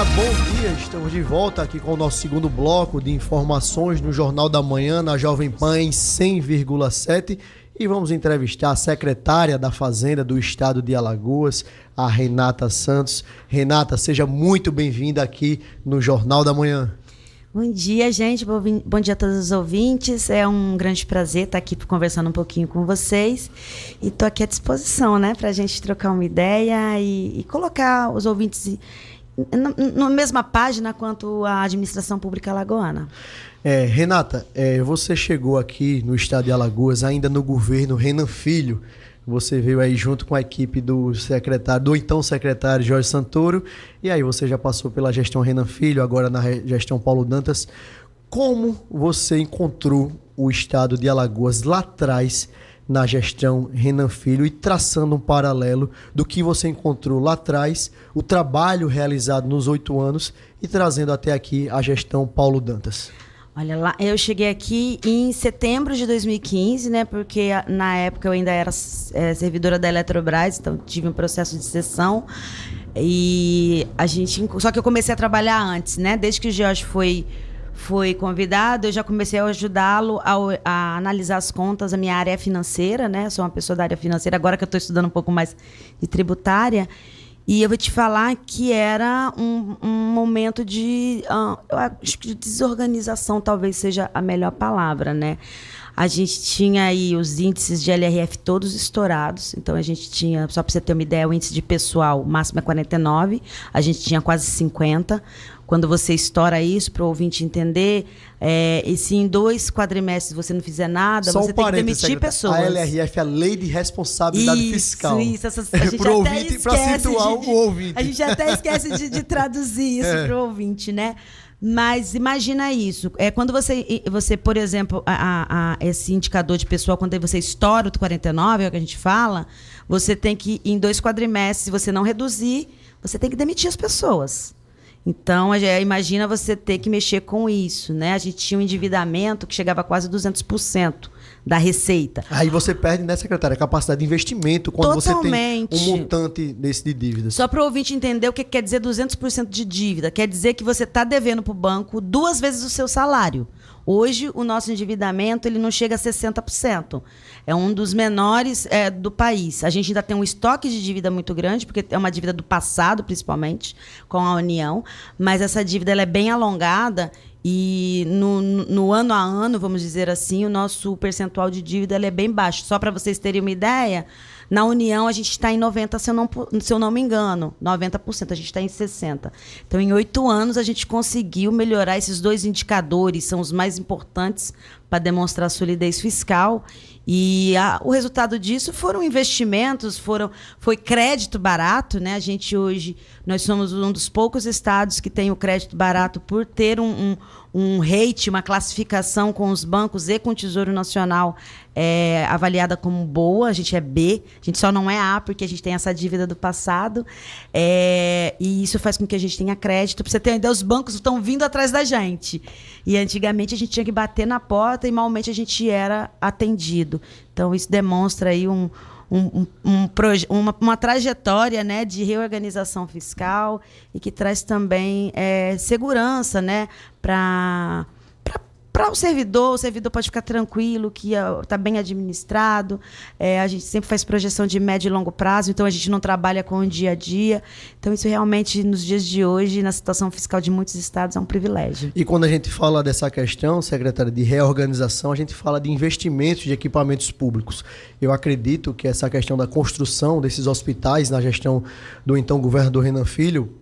Olá, bom dia. Estamos de volta aqui com o nosso segundo bloco de informações no Jornal da Manhã, na Jovem Pan em 100,7. E vamos entrevistar a secretária da Fazenda do Estado de Alagoas, a Renata Santos. Renata, seja muito bem-vinda aqui no Jornal da Manhã. Bom dia, gente. Bom dia a todos os ouvintes. É um grande prazer estar aqui conversando um pouquinho com vocês. E estou aqui à disposição, né, para a gente trocar uma ideia e colocar os ouvintes na mesma página quanto a administração pública alagoana. Renata, você chegou aqui no estado de Alagoas ainda no governo Renan Filho. Você veio aí junto com a equipe do então secretário Jorge Santoro, e aí você já passou pela gestão Renan Filho, agora na gestão Paulo Dantas. Como você encontrou o estado de Alagoas lá atrás na gestão Renan Filho e traçando um paralelo do que você encontrou lá atrás, o trabalho realizado nos 8 anos e trazendo até aqui a gestão Paulo Dantas? Olha lá, eu cheguei aqui em setembro de 2015, né? Porque na época eu ainda era servidora da Eletrobras, então tive um processo de cessão. Só que eu comecei a trabalhar antes, né? Desde que o Jorge foi convidado, eu já comecei a ajudá-lo a analisar as contas. A minha área é financeira, né? Eu sou uma pessoa da área financeira, agora que eu estou estudando um pouco mais de tributária. E eu vou te falar que era um momento eu acho que de desorganização talvez seja a melhor palavra, né? A gente tinha aí os índices de LRF todos estourados, então a gente tinha, só para você ter uma ideia, o índice de pessoal, o máximo é 49, a gente tinha quase 50. Quando você estoura isso, para o ouvinte entender, e se em 2 quadrimestres você não fizer nada, você tem que demitir pessoas. A LRF, a Lei de Responsabilidade Fiscal. Isso. A gente pro ouvinte, para situar o ouvinte. A gente até esquece de traduzir isso para o ouvinte, né? Mas imagina isso. Quando você por exemplo, esse indicador de pessoal, quando você estoura o 49, é o que a gente fala, você tem que, em 2 quadrimestres, se você não reduzir, você tem que demitir as pessoas. Então, imagina você ter que mexer com isso, né? A gente tinha um endividamento que chegava a quase 200% da receita. Aí você perde, né, secretária, a capacidade de investimento quando Totalmente. Você tem um montante desse de dívidas. Só para o ouvinte entender o que quer dizer 200% de dívida. Quer dizer que você está devendo para o banco 2 vezes o seu salário. Hoje, o nosso endividamento ele não chega a 60%. É um dos menores do país. A gente ainda tem um estoque de dívida muito grande, porque é uma dívida do passado, principalmente, com a União. Mas essa dívida ela é bem alongada e no ano a ano, vamos dizer assim, o nosso percentual de dívida ele é bem baixo. Só para vocês terem uma ideia, na União a gente está em 90%, se eu não me engano. 90%, a gente está em 60%. Então, em 8 anos, a gente conseguiu melhorar esses 2 indicadores, são os mais importantes para demonstrar solidez fiscal. E o resultado disso foram investimentos, foi crédito barato, né? A gente hoje, nós somos um dos poucos estados que tem o crédito barato por ter um rate, uma classificação com os bancos e com o Tesouro Nacional avaliada como boa. A gente é B, a gente só não é A porque a gente tem essa dívida do passado. E isso faz com que a gente tenha crédito. Para você ter uma ideia, os bancos estão vindo atrás da gente. E antigamente a gente tinha que bater na porta e malmente a gente era atendido. Então isso demonstra aí uma trajetória, né, de reorganização fiscal e que traz também segurança, né, para o servidor pode ficar tranquilo, que está bem administrado. A gente sempre faz projeção de médio e longo prazo, então a gente não trabalha com o dia a dia. Então isso realmente, nos dias de hoje, na situação fiscal de muitos estados, é um privilégio. E quando a gente fala dessa questão, secretária, de reorganização, a gente fala de investimentos de equipamentos públicos. Eu acredito que essa questão da construção desses hospitais na gestão do então governador Renan Filho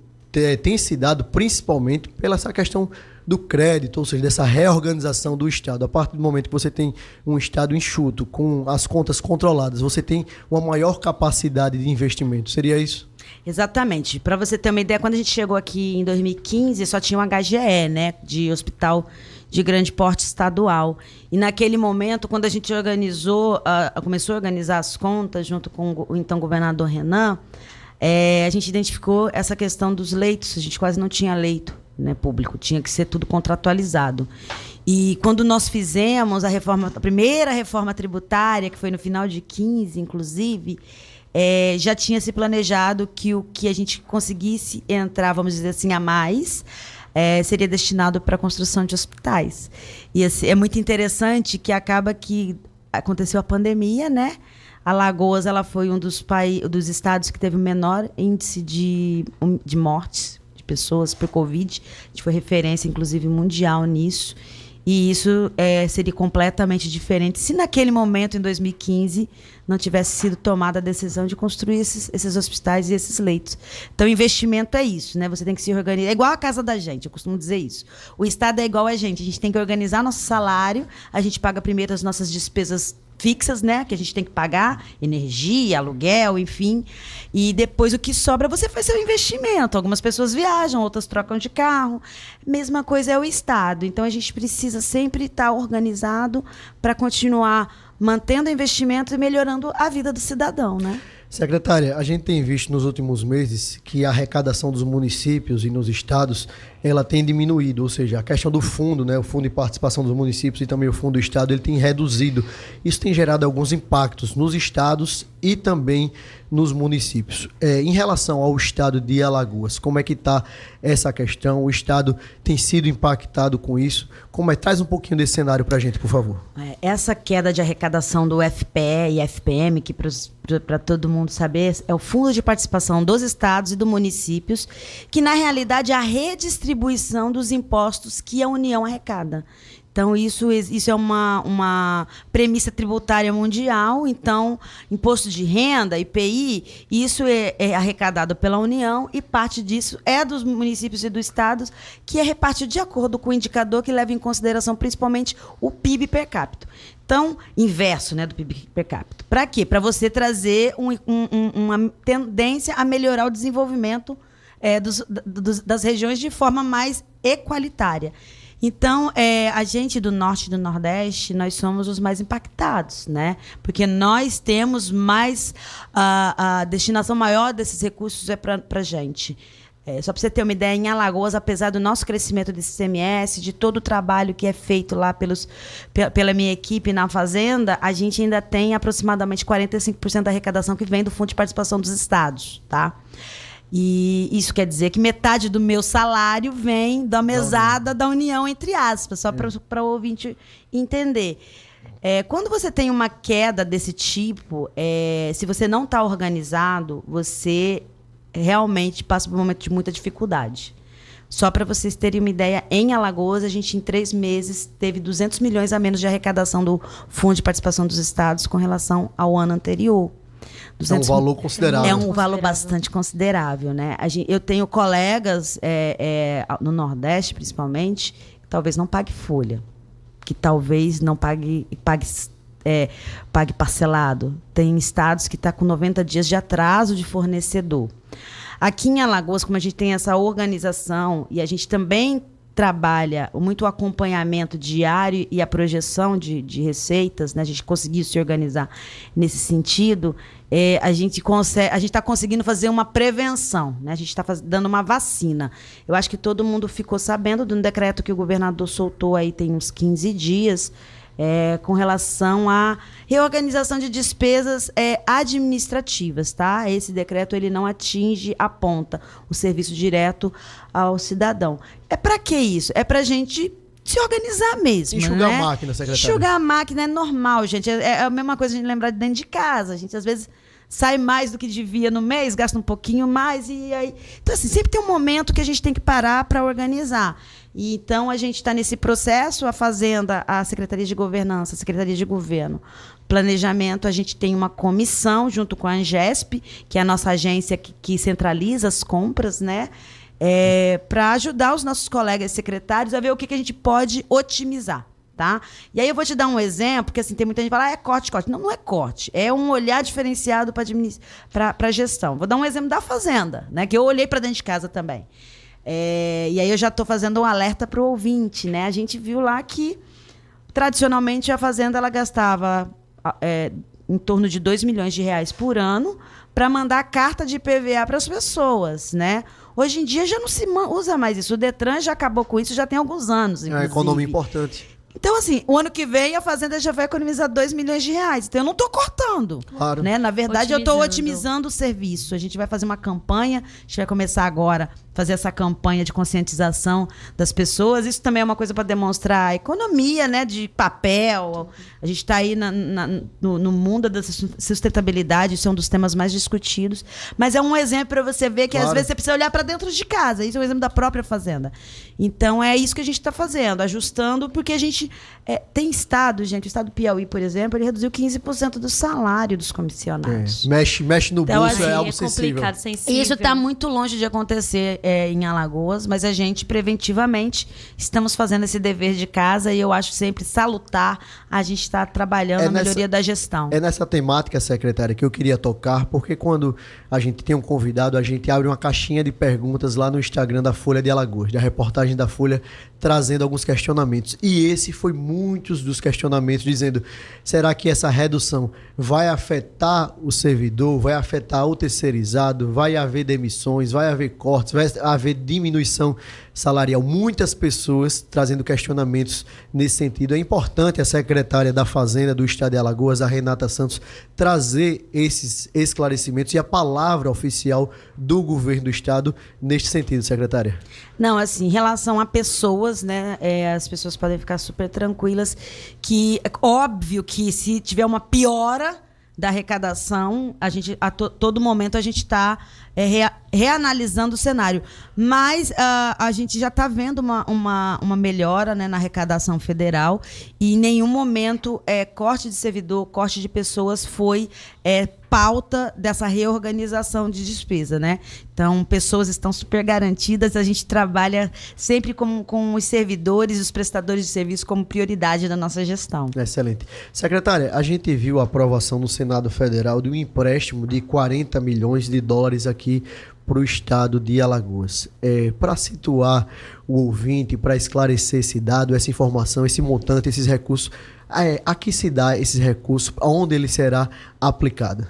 tem se dado principalmente pela essa questão do crédito, ou seja, dessa reorganização do Estado. A partir do momento que você tem um Estado enxuto, com as contas controladas, você tem uma maior capacidade de investimento. Seria isso? Exatamente. Para você ter uma ideia, quando a gente chegou aqui em 2015, só tinha um HGE, né, de hospital de grande porte estadual. E naquele momento, quando a gente começou a organizar as contas, junto com o então governador Renan, a gente identificou essa questão dos leitos. A gente quase não tinha leito, né, público, tinha que ser tudo contratualizado. E quando nós fizemos a primeira reforma tributária, que foi no final de 15, inclusive, já tinha se planejado que o que a gente conseguisse entrar, vamos dizer assim, a mais, seria destinado para a construção de hospitais. E assim, é muito interessante que acaba que aconteceu a pandemia, né? Alagoas, ela foi um dos estados que teve o menor índice de mortes de pessoas por Covid. A gente foi referência, inclusive, mundial nisso. E isso seria completamente diferente se naquele momento, em 2015, não tivesse sido tomada a decisão de construir esses hospitais e esses leitos. Então, investimento é isso, né? Você tem que se organizar. É igual a casa da gente, eu costumo dizer isso. O Estado é igual a gente tem que organizar nosso salário, a gente paga primeiro as nossas despesas fixas, né, que a gente tem que pagar, energia, aluguel, enfim, e depois o que sobra você faz seu investimento. Algumas pessoas viajam, outras trocam de carro. Mesma coisa é o Estado. Então a gente precisa sempre estar organizado para continuar mantendo o investimento e melhorando a vida do cidadão, né? Secretária, a gente tem visto nos últimos meses que a arrecadação dos municípios e nos estados, ela tem diminuído, ou seja, a questão do fundo, né, o fundo de participação dos municípios e também o fundo do estado, ele tem reduzido. Isso tem gerado alguns impactos nos estados e também nos municípios. Em relação ao estado de Alagoas, como é que está essa questão? O estado tem sido impactado com isso? Traz um pouquinho desse cenário para a gente, por favor. Essa queda de arrecadação do FPE e FPM, que para todo mundo saber, é o Fundo de Participação dos Estados e dos Municípios, que na realidade é a redistribuição dos impostos que a União arrecada. Então, isso é uma premissa tributária mundial. Então, imposto de renda, IPI, isso é arrecadado pela União e parte disso é dos municípios e dos estados, que é repartido de acordo com o indicador que leva em consideração principalmente o PIB per capita. Então, inverso, né, do PIB per capita. Para quê? Para você trazer uma tendência a melhorar o desenvolvimento das regiões de forma mais equalitária. Então, a gente do Norte e do Nordeste, nós somos os mais impactados, né? Porque nós temos mais... A destinação maior desses recursos é para a gente. Só para você ter uma ideia, em Alagoas, apesar do nosso crescimento desse ICMS, de todo o trabalho que é feito lá pela minha equipe na Fazenda, a gente ainda tem aproximadamente 45% da arrecadação que vem do Fundo de Participação dos Estados, tá? E isso quer dizer que metade do meu salário vem da mesada da União, entre aspas, só para o ouvinte entender. Quando você tem uma queda desse tipo, se você não está organizado, você realmente passa por um momento de muita dificuldade. Só para vocês terem uma ideia, em Alagoas, a gente em 3 meses teve 200 milhões a menos de arrecadação do Fundo de Participação dos Estados com relação ao ano anterior. É um valor considerável. É um valor bastante considerável, né? Eu tenho colegas no Nordeste, principalmente, que talvez não pague folha, que talvez não pague parcelado. Tem estados que estão com 90 dias de atraso de fornecedor. Aqui em Alagoas, como a gente tem essa organização e a gente também trabalha muito o acompanhamento diário e a projeção de receitas, né? A gente conseguiu se organizar nesse sentido. A gente está conseguindo fazer uma prevenção, né? A gente está dando uma vacina. Eu acho que todo mundo ficou sabendo de um decreto que o governador soltou aí tem uns 15 dias, com relação à reorganização de despesas administrativas, tá? Esse decreto ele não aponta o serviço direto ao cidadão. Para que isso? É para a gente se organizar mesmo. Enxugar né? a máquina, secretária. Enxugar a máquina é normal, gente. É a mesma coisa a gente lembrar de dentro de casa. A gente, às vezes, sai mais do que devia no mês, gasta um pouquinho mais. E aí... Então, assim, sempre tem um momento que a gente tem que parar para organizar. E, então, a gente está nesse processo, a Fazenda, a Secretaria de Governança, a Secretaria de Governo, Planejamento, a gente tem uma comissão junto com a Angesp, que é a nossa agência que centraliza as compras, né? Para ajudar os nossos colegas secretários a ver o que a gente pode otimizar. Tá? E aí eu vou te dar um exemplo, porque assim, tem muita gente que fala, é corte. Não, não é corte. É um olhar diferenciado para a gestão. Vou dar um exemplo da Fazenda, né? Que eu olhei para dentro de casa também. E aí eu já estou fazendo um alerta para o ouvinte. Né? A gente viu lá que, tradicionalmente, a Fazenda ela gastava em torno de R$2 milhões por ano para mandar carta de IPVA para as pessoas, né? Hoje em dia já não se usa mais isso. O Detran já acabou com isso, já tem alguns anos. É uma economia importante. Então, assim, o ano que vem a Fazenda já vai economizar 2 milhões de reais. Então, eu não estou cortando. Claro. Né? Na verdade, eu estou otimizando o serviço. A gente vai fazer uma campanha, a gente vai começar agora a fazer essa campanha de conscientização das pessoas. Isso também é uma coisa para demonstrar a economia, né, de papel. A gente está aí no mundo da sustentabilidade, isso é um dos temas mais discutidos. Mas é um exemplo para você ver que, às vezes, você precisa olhar para dentro de casa. Isso é um exemplo da própria Fazenda. Então, é isso que a gente está fazendo, ajustando, porque a gente tem estado, gente, o estado do Piauí, por exemplo, ele reduziu 15% do salário dos comissionados. Mexe no então, bolso, assim, é algo sensível. Isso está muito longe de acontecer em Alagoas, mas a gente, preventivamente, estamos fazendo esse dever de casa e eu acho sempre salutar a gente estar trabalhando na melhoria da gestão. É nessa temática, secretária, que eu queria tocar, porque quando a gente tem um convidado, a gente abre uma caixinha de perguntas lá no Instagram da Folha de Alagoas, da reportagem da Folha, trazendo alguns questionamentos. E esse foi muitos dos questionamentos, dizendo, será que essa redução vai afetar o servidor, vai afetar o terceirizado, vai haver demissões, vai haver cortes, vai haver diminuição salarial? Muitas pessoas trazendo questionamentos nesse sentido. É importante a secretária da Fazenda do Estado de Alagoas, a Renata Santos, trazer esses esclarecimentos e a palavra oficial do governo do Estado neste sentido, secretária. Não, assim, em relação a pessoas, né, as pessoas podem ficar super tranquilas que, óbvio que se tiver uma piora da arrecadação, a todo momento a gente está reanalisando o cenário. Mas a gente já está vendo uma melhora, né, na arrecadação federal e em nenhum momento corte de servidor, corte de pessoas foi pauta dessa reorganização de despesa, né? Então, pessoas estão super garantidas, a gente trabalha sempre com os servidores e os prestadores de serviço como prioridade da nossa gestão. Excelente. Secretária, a gente viu a aprovação no Senado Federal de um empréstimo de 40 milhões de dólares aqui para o estado de Alagoas. Para situar o ouvinte, para esclarecer esse dado, essa informação, esse montante, esses recursos, a que se dá esses recursos, aonde ele será aplicado?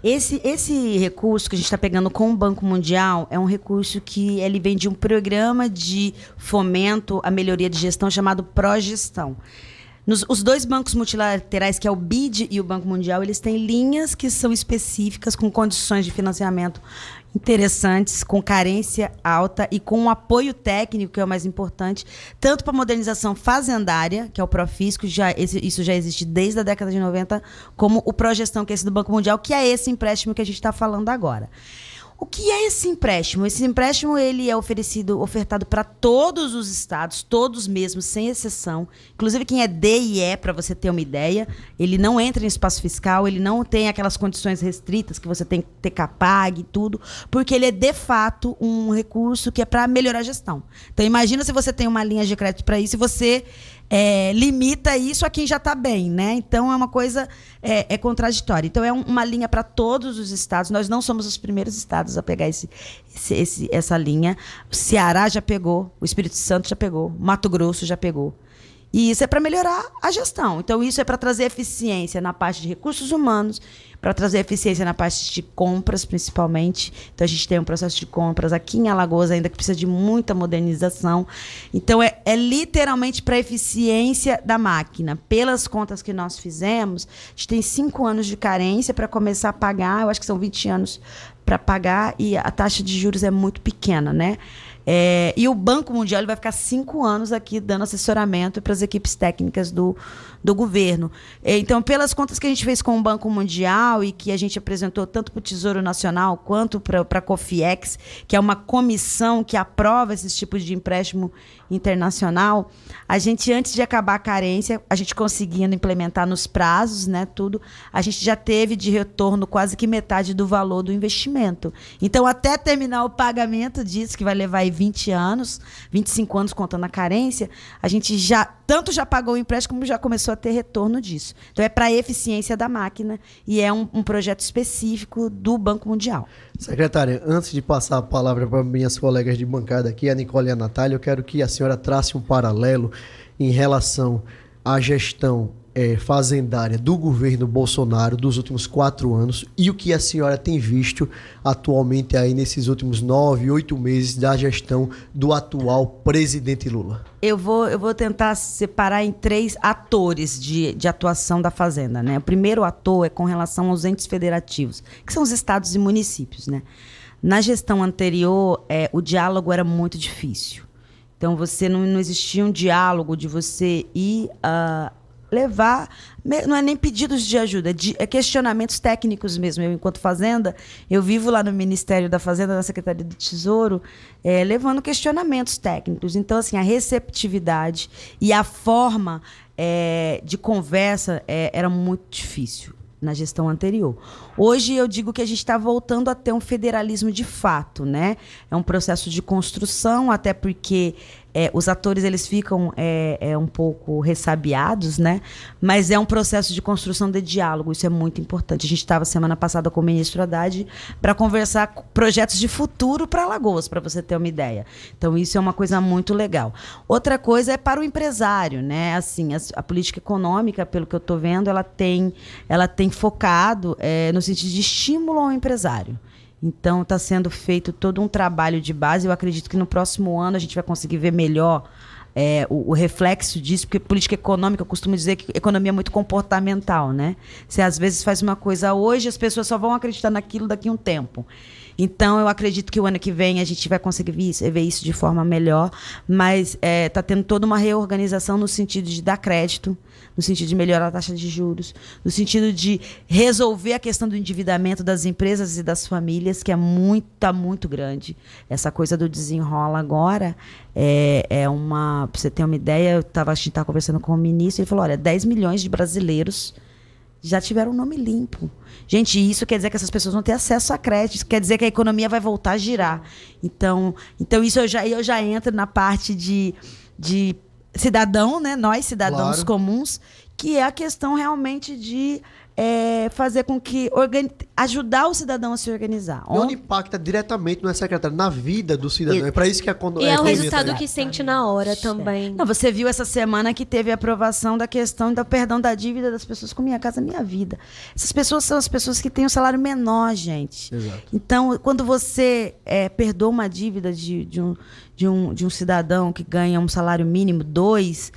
Esse recurso que a gente está pegando com o Banco Mundial é um recurso que ele vem de um programa de fomento à melhoria de gestão chamado Progestão. Os dois bancos multilaterais, que é o BID e o Banco Mundial, eles têm linhas que são específicas, com condições de financiamento interessantes, com carência alta e com um apoio técnico, que é o mais importante, tanto para a modernização fazendária, que é o Profisco, isso já existe desde a década de 90, como o Progestão, que é esse do Banco Mundial, que é esse empréstimo que a gente está falando agora. O que é esse empréstimo? Esse empréstimo ele é ofertado para todos os estados, todos mesmo, sem exceção. Inclusive quem é D e E, para você ter uma ideia, ele não entra em espaço fiscal, ele não tem aquelas condições restritas que você tem que ter CAPAG e tudo, porque ele é de fato um recurso que é para melhorar a gestão. Então imagina se você tem uma linha de crédito para isso e você limita isso a quem já está bem, né? Então é uma coisa contraditória. Então é uma linha para todos os estados. Nós não somos os primeiros estados a pegar essa linha. O Ceará já pegou, o Espírito Santo já pegou, o Mato Grosso já pegou. E isso é para melhorar a gestão. Então, isso é para trazer eficiência na parte de recursos humanos, para trazer eficiência na parte de compras, principalmente. Então, a gente tem um processo de compras aqui em Alagoas ainda que precisa de muita modernização. Então, é literalmente para a eficiência da máquina. Pelas contas que nós fizemos, a gente tem 5 anos de carência para começar a pagar. Eu acho que são 20 anos para pagar e a taxa de juros é muito pequena, né? E o Banco Mundial ele vai ficar 5 anos aqui dando assessoramento para as equipes técnicas do governo. Então, pelas contas que a gente fez com o Banco Mundial e que a gente apresentou tanto para o Tesouro Nacional quanto para a COFIEX, que é uma comissão que aprova esses tipos de empréstimo internacional, a gente, antes de acabar a carência, a gente conseguindo implementar nos prazos, né, tudo, a gente já teve de retorno quase que metade do valor do investimento. Então, até terminar o pagamento disso, que vai levar aí 20 anos, 25 anos contando a carência, a gente já pagou o empréstimo como já começou a ter retorno disso. Então, é para a eficiência da máquina e é um projeto específico do Banco Mundial. Secretária, antes de passar a palavra para minhas colegas de bancada aqui, a Nicole e a Natália, eu quero que a senhora trace um paralelo em relação à gestão fazendária do governo Bolsonaro dos últimos 4 anos e o que a senhora tem visto atualmente aí nesses últimos 9, 8 meses da gestão do atual presidente Lula? Eu vou tentar separar em 3 atores de atuação da Fazenda, né? O primeiro ator é com relação aos entes federativos, que são os estados e municípios, né? Na gestão anterior, o diálogo era muito difícil. Então, não existia um diálogo de você ir levar, não é nem pedidos de ajuda, é questionamentos técnicos mesmo. Eu, enquanto Fazenda, eu vivo lá no Ministério da Fazenda, na Secretaria do Tesouro, levando questionamentos técnicos. Então, assim, a receptividade e a forma de conversa era muito difícil na gestão anterior. Hoje eu digo que a gente está voltando a ter um federalismo de fato, né? É um processo de construção, até porque os atores eles ficam um pouco ressabiados, né? Mas é um processo de construção de diálogo, isso é muito importante. A gente estava semana passada com o ministro Haddad para conversar projetos de futuro para Alagoas, para você ter uma ideia. Então isso é uma coisa muito legal. Outra coisa é para o empresário, né? Assim, a política econômica, pelo que eu estou vendo, ela tem focado no sentido de estímulo ao empresário. Então, está sendo feito todo um trabalho de base. Eu acredito que no próximo ano a gente vai conseguir ver melhor o reflexo disso, porque política econômica, eu costumo dizer que economia é muito comportamental, né? Você, às vezes, faz uma coisa hoje, as pessoas só vão acreditar naquilo daqui a um tempo. Então, eu acredito que o ano que vem a gente vai conseguir ver isso de forma melhor, mas está tendo toda uma reorganização no sentido de dar crédito, no sentido de melhorar a taxa de juros, no sentido de resolver a questão do endividamento das empresas e das famílias, que tá muito grande. Essa coisa do desenrola agora para você ter uma ideia, a gente estava conversando com o ministro, ele falou, olha, 10 milhões de brasileiros já tiveram o nome limpo. Gente, isso quer dizer que essas pessoas vão ter acesso a crédito, quer dizer que a economia vai voltar a girar. Então isso eu já entro na parte de cidadão, né? Nós, cidadãos comuns, que é a questão realmente de fazer com que ajudar o cidadão a se organizar. Onde impacta diretamente, não é, secretário, na vida do cidadão. É para isso que e é o resultado que sente na hora também. Não, você viu essa semana que teve a aprovação da questão do perdão da dívida das pessoas com Minha Casa Minha Vida. Essas pessoas são as pessoas que têm um salário menor, gente. Exato. Então, quando você perdoa uma dívida de um cidadão que ganha um salário mínimo, 2,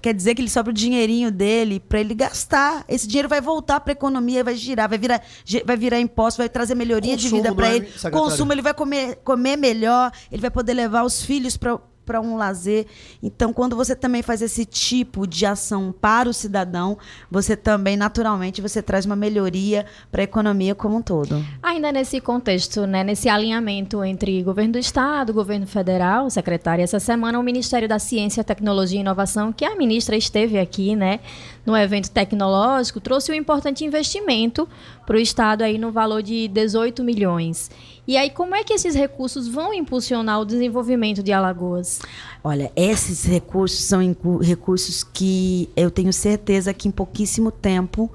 quer dizer que ele sobra o dinheirinho dele para ele gastar. Esse dinheiro vai voltar para a economia, vai girar, vai virar imposto, vai trazer melhoria de vida para ele. Consumo, ele vai comer melhor, ele vai poder levar os filhos para um lazer. Então, quando você também faz esse tipo de ação para o cidadão, você também, naturalmente, você traz uma melhoria para a economia como um todo. Ainda nesse contexto, né, nesse alinhamento entre governo do Estado, governo federal, secretária, essa semana o Ministério da Ciência, Tecnologia e Inovação, que a ministra esteve aqui, né, no evento tecnológico, trouxe um importante investimento para o Estado aí no valor de 18 milhões. E aí, como é que esses recursos vão impulsionar o desenvolvimento de Alagoas? Olha, esses recursos são recursos que eu tenho certeza que em pouquíssimo tempo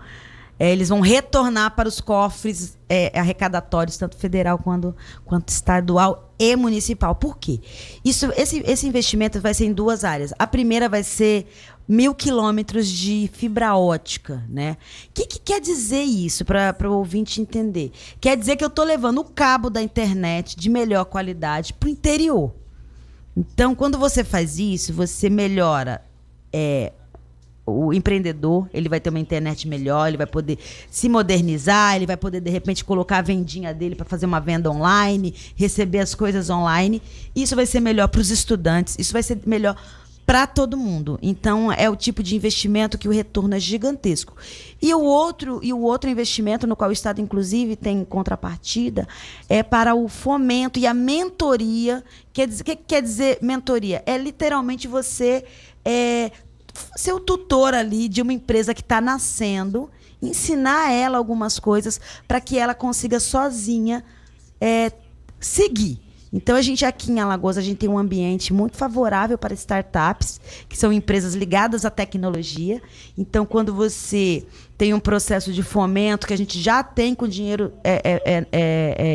eles vão retornar para os cofres arrecadatórios, tanto federal quanto estadual e municipal. Por quê? Esse investimento vai ser em 2 áreas. A primeira vai ser 1.000 quilômetros de fibra ótica, né? O que quer dizer isso, para o ouvinte entender? Quer dizer que eu estou levando o cabo da internet de melhor qualidade para o interior. Então, quando você faz isso, você melhora o empreendedor, ele vai ter uma internet melhor, ele vai poder se modernizar, ele vai poder, de repente, colocar a vendinha dele para fazer uma venda online, receber as coisas online. Isso vai ser melhor para os estudantes, isso vai ser melhor para todo mundo. Então, é o tipo de investimento que o retorno é gigantesco. E o outro investimento, no qual o Estado, inclusive, tem contrapartida, é para o fomento e a mentoria. O que quer dizer mentoria? É literalmente você ser o tutor ali de uma empresa que está nascendo, ensinar ela algumas coisas para que ela consiga sozinha seguir. Então, a gente aqui em Alagoas, a gente tem um ambiente muito favorável para startups, que são empresas ligadas à tecnologia. Então, quando você tem um processo de fomento que a gente já tem com dinheiro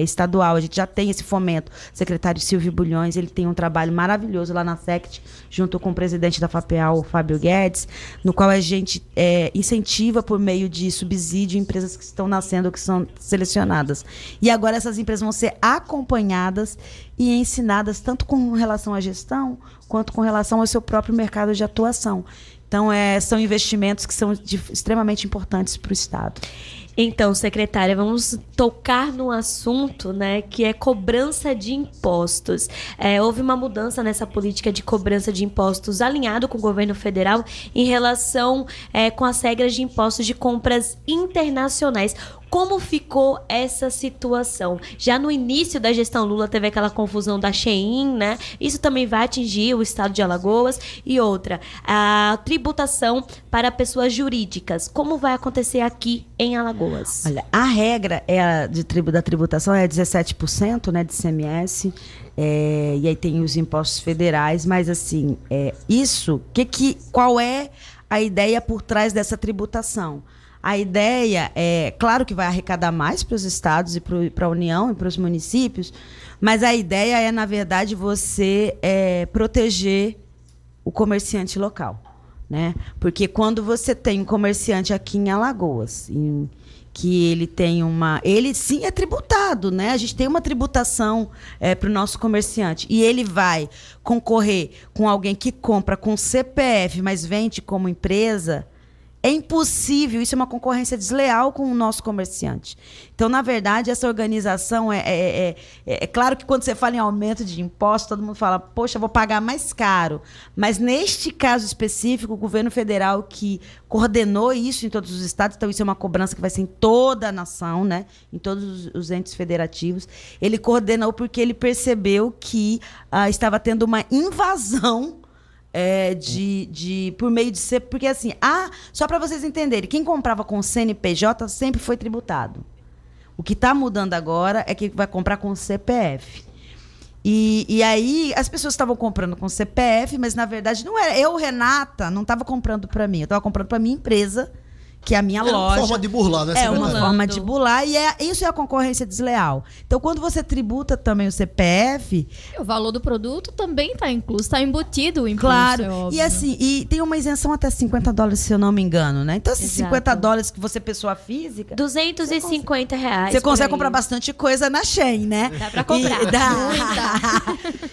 estadual, a gente já tem esse fomento. O secretário Silvio Bulhões, ele tem um trabalho maravilhoso lá na SECT, junto com o presidente da FAPEAL, o Fábio Guedes, no qual a gente incentiva por meio de subsídio empresas que estão nascendo, que são selecionadas. E agora essas empresas vão ser acompanhadas e ensinadas tanto com relação à gestão, quanto com relação ao seu próprio mercado de atuação. Então, são investimentos que são extremamente importantes para o Estado. Então, secretária, vamos tocar no assunto, né, que é cobrança de impostos. Houve uma mudança nessa política de cobrança de impostos alinhado com o governo federal em relação com as regras de impostos de compras internacionais. Como ficou essa situação? Já no início da gestão Lula teve aquela confusão da Shein, né? Isso também vai atingir o estado de Alagoas. E outra, a tributação para pessoas jurídicas. Como vai acontecer aqui em Alagoas? Olha, a regra da tributação é 17%, né, de ICMS. E aí tem os impostos federais, mas assim, qual é a ideia por trás dessa tributação? A ideia claro que vai arrecadar mais para os estados e para a União e para os municípios, mas a ideia é, na verdade, você proteger o comerciante local, né? Porque quando você tem um comerciante aqui em Alagoas, que ele sim é tributado, né? A gente tem uma tributação para o nosso comerciante e ele vai concorrer com alguém que compra com CPF, mas vende como empresa. É impossível, isso é uma concorrência desleal com o nosso comerciante. Então, na verdade, essa organização é claro que quando você fala em aumento de impostos, todo mundo fala, poxa, vou pagar mais caro. Mas, neste caso específico, o governo federal que coordenou isso em todos os estados, então isso é uma cobrança que vai ser em toda a nação, né? Em todos os entes federativos. Ele coordenou porque ele percebeu que estava tendo uma invasão por meio de ser, porque assim, só para vocês entenderem, quem comprava com CNPJ sempre foi tributado. O que está mudando agora é que vai comprar com CPF. E aí as pessoas estavam comprando com CPF, mas na verdade não era. Eu, Renata, não estava comprando para mim, eu estava comprando para minha empresa, que é a minha loja. É uma forma de burlar, né? É uma forma de burlar e isso é a concorrência desleal. Então, quando você tributa também o CPF... O valor do produto também está incluso, está embutido o imposto. Claro, é óbvio. E assim, tem uma isenção até $50, se eu não me engano, né? Então, esses $50 que você, pessoa física... R$250. Você consegue comprar bastante coisa na Shein, né? Dá pra comprar.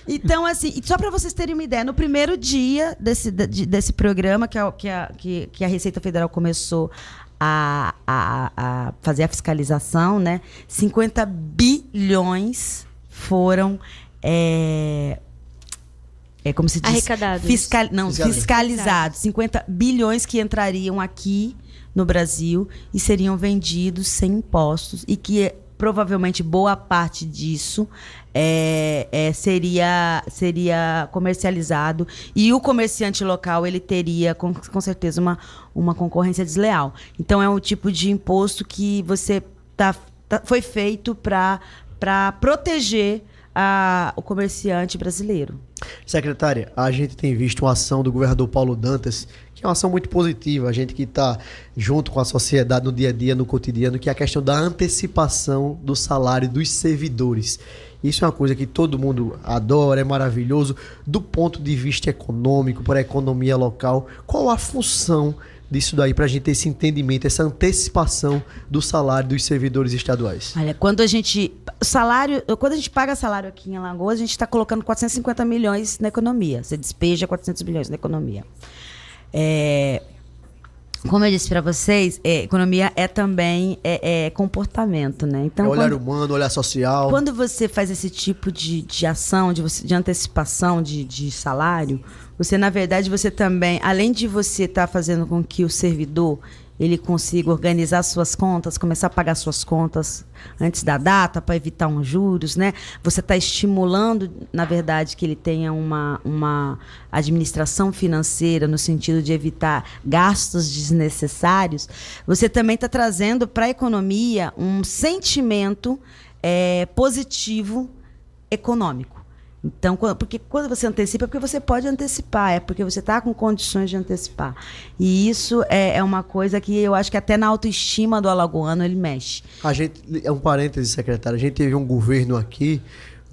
Então, assim, só para vocês terem uma ideia, no primeiro dia desse programa que a Receita Federal começou a fazer a fiscalização, né? 50 bilhões foram como se diz? Arrecadados. Fiscalizados. 50 bilhões que entrariam aqui no Brasil e seriam vendidos sem impostos e que provavelmente boa parte disso seria comercializado e o comerciante local ele teria com certeza uma concorrência desleal. Então é um tipo de imposto que foi feito para proteger o comerciante brasileiro. Secretária, a gente tem visto uma ação do governador Paulo Dantas, que é uma ação muito positiva, a gente que está junto com a sociedade no dia a dia, no cotidiano, que é a questão da antecipação do salário dos servidores. Isso é uma coisa que todo mundo adora, é maravilhoso, do ponto de vista econômico, para a economia local. Qual a função disso daí, para a gente ter esse entendimento, essa antecipação do salário dos servidores estaduais? Olha, quando a gente paga salário aqui em Alagoas, a gente está colocando 450 milhões na economia. Você despeja 400 milhões na economia. Como eu disse para vocês, economia também comportamento, né? Então, olhar humano, olhar social. Quando você faz esse tipo de ação, de antecipação de salário, você, na verdade, você também, além de você estar fazendo com que o servidor ele consiga organizar suas contas, começar a pagar suas contas antes da data para evitar uns juros, né? Você está estimulando, na verdade, que ele tenha uma administração financeira no sentido de evitar gastos desnecessários. Você também está trazendo para a economia um sentimento positivo econômico. Então, porque quando você antecipa, é porque você pode antecipar, é porque você está com condições de antecipar. E isso é uma coisa que eu acho que até na autoestima do alagoano ele mexe. É um parêntese, secretário, a gente teve um governo aqui,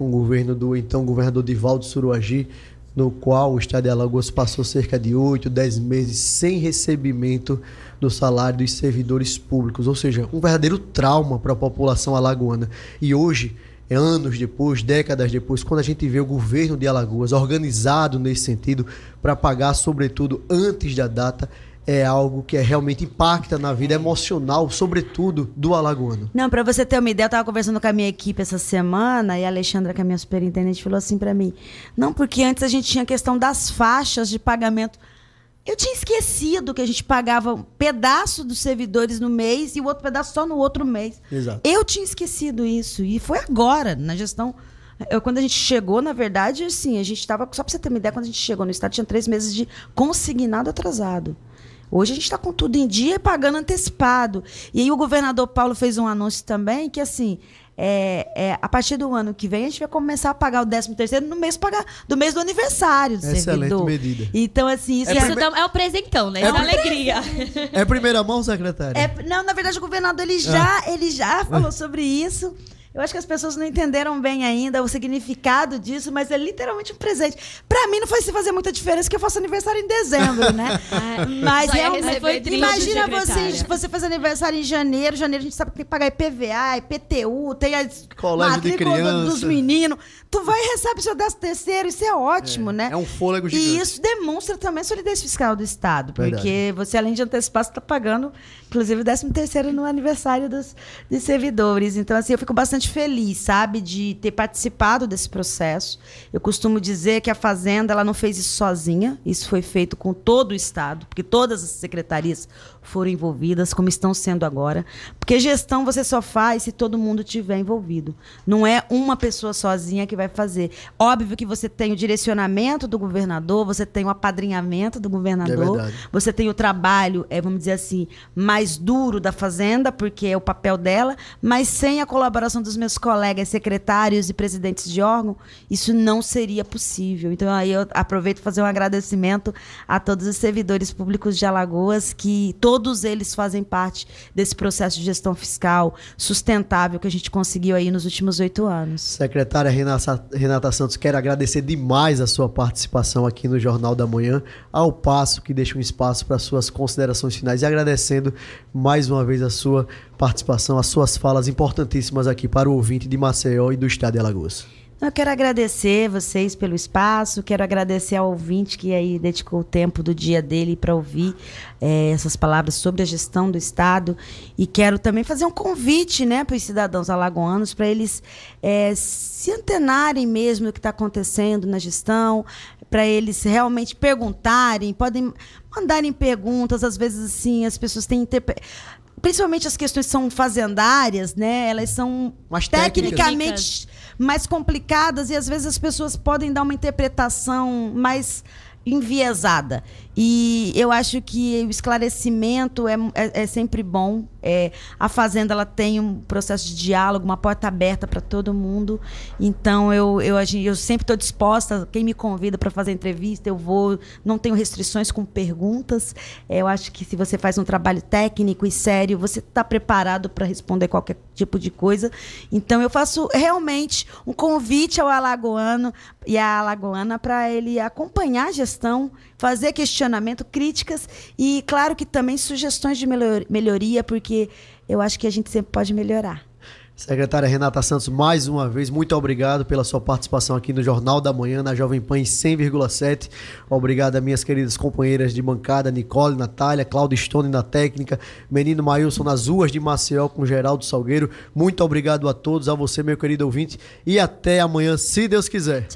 um governo do então governador Divaldo Suruagi, no qual o estado de Alagoas passou cerca de 8, 10 meses sem recebimento do salário dos servidores públicos, ou seja, um verdadeiro trauma para a população alagoana. E hoje, anos depois, décadas depois, quando a gente vê o governo de Alagoas organizado nesse sentido para pagar, sobretudo, antes da data, é algo que realmente impacta na vida emocional, sobretudo, do alagoano. Não, para você ter uma ideia, eu estava conversando com a minha equipe essa semana e a Alexandra, que é a minha superintendente, falou assim para mim, não, porque antes a gente tinha a questão das faixas de pagamento. Eu tinha esquecido que a gente pagava um pedaço dos servidores no mês e o outro pedaço só no outro mês. Exato. Eu tinha esquecido isso e foi agora, na gestão. Quando a gente chegou, na verdade, assim, a gente estava, só para você ter uma ideia, quando a gente chegou no estado, tinha 3 meses de consignado atrasado. Hoje a gente está com tudo em dia e pagando antecipado. E aí o governador Paulo fez um anúncio também que, assim, a partir do ano que vem, a gente vai começar a pagar o 13º do mês do aniversário do Excelente servidor. Medida. Então, assim... Isso é o presentão, né? É a alegria. É primeira mão, secretário? Não, na verdade, o governador ele já falou sobre isso. Eu acho que as pessoas não entenderam bem ainda o significado disso, mas é literalmente um presente. Pra mim não foi se fazer muita diferença que eu faço aniversário em dezembro, né? Mas imagina você faz aniversário em janeiro. Janeiro a gente sabe que tem que pagar IPVA, IPTU, tem a colégio de criança dos meninos. Tu vai e recebe o seu 13º, isso é ótimo, né? É um fôlego gigante. E isso demonstra também a solidez fiscal do Estado, porque Verdade. você, além de antecipar, você está pagando, inclusive, o 13º no aniversário dos servidores. Então, assim, eu fico bastante feliz, sabe, de ter participado desse processo. Eu costumo dizer que a Fazenda ela não fez isso sozinha, isso foi feito com todo o Estado, porque todas as secretarias foram envolvidas, como estão sendo agora, porque gestão você só faz se todo mundo estiver envolvido. Não é uma pessoa sozinha que vai fazer. Óbvio que você tem o direcionamento do governador, você tem o apadrinhamento do governador, você tem o trabalho, vamos dizer assim, mais duro da Fazenda, porque é o papel dela, mas sem a colaboração dos meus colegas secretários e presidentes de órgão, isso não seria possível. Então, aí eu aproveito para fazer um agradecimento a todos os servidores públicos de Alagoas, que todos eles fazem parte desse processo de gestão fiscal sustentável que a gente conseguiu aí nos últimos 8 anos. Secretária Renata Santos, quero agradecer demais a sua participação aqui no Jornal da Manhã, ao passo que deixa um espaço para suas considerações finais e agradecendo mais uma vez a sua participação, as suas falas importantíssimas aqui para o ouvinte de Maceió e do estado de Alagoas. Eu quero agradecer vocês pelo espaço, quero agradecer ao ouvinte que aí dedicou o tempo do dia dele para ouvir essas palavras sobre a gestão do Estado, e quero também fazer um convite, né, para os cidadãos alagoanos, para eles se antenarem mesmo do que está acontecendo na gestão, para eles realmente perguntarem, podem mandarem perguntas, às vezes assim, as pessoas têm principalmente as questões são fazendárias, né? Elas são mais tecnicamente mais complicadas e às vezes as pessoas podem dar uma interpretação mais enviesada. E eu acho que o esclarecimento é sempre bom. A Fazenda ela tem um processo de diálogo, uma porta aberta para todo mundo. Então, eu sempre estou disposta. Quem me convida para fazer entrevista, eu vou. Não tenho restrições com perguntas. Eu acho que se você faz um trabalho técnico e sério, você está preparado para responder qualquer tipo de coisa. Então, eu faço realmente um convite ao alagoano e à alagoana para ele acompanhar a gestão, fazer questionamento, críticas e, claro, que também sugestões de melhoria, porque eu acho que a gente sempre pode melhorar. Secretária Renata Santos, mais uma vez, muito obrigado pela sua participação aqui no Jornal da Manhã, na Jovem Pan em 100,7. Obrigado a minhas queridas companheiras de bancada, Nicole, Natália, Cláudio Stone na técnica, Menino Maílson nas ruas de Maceió com Geraldo Salgueiro. Muito obrigado a todos, a você, meu querido ouvinte, e até amanhã, se Deus quiser.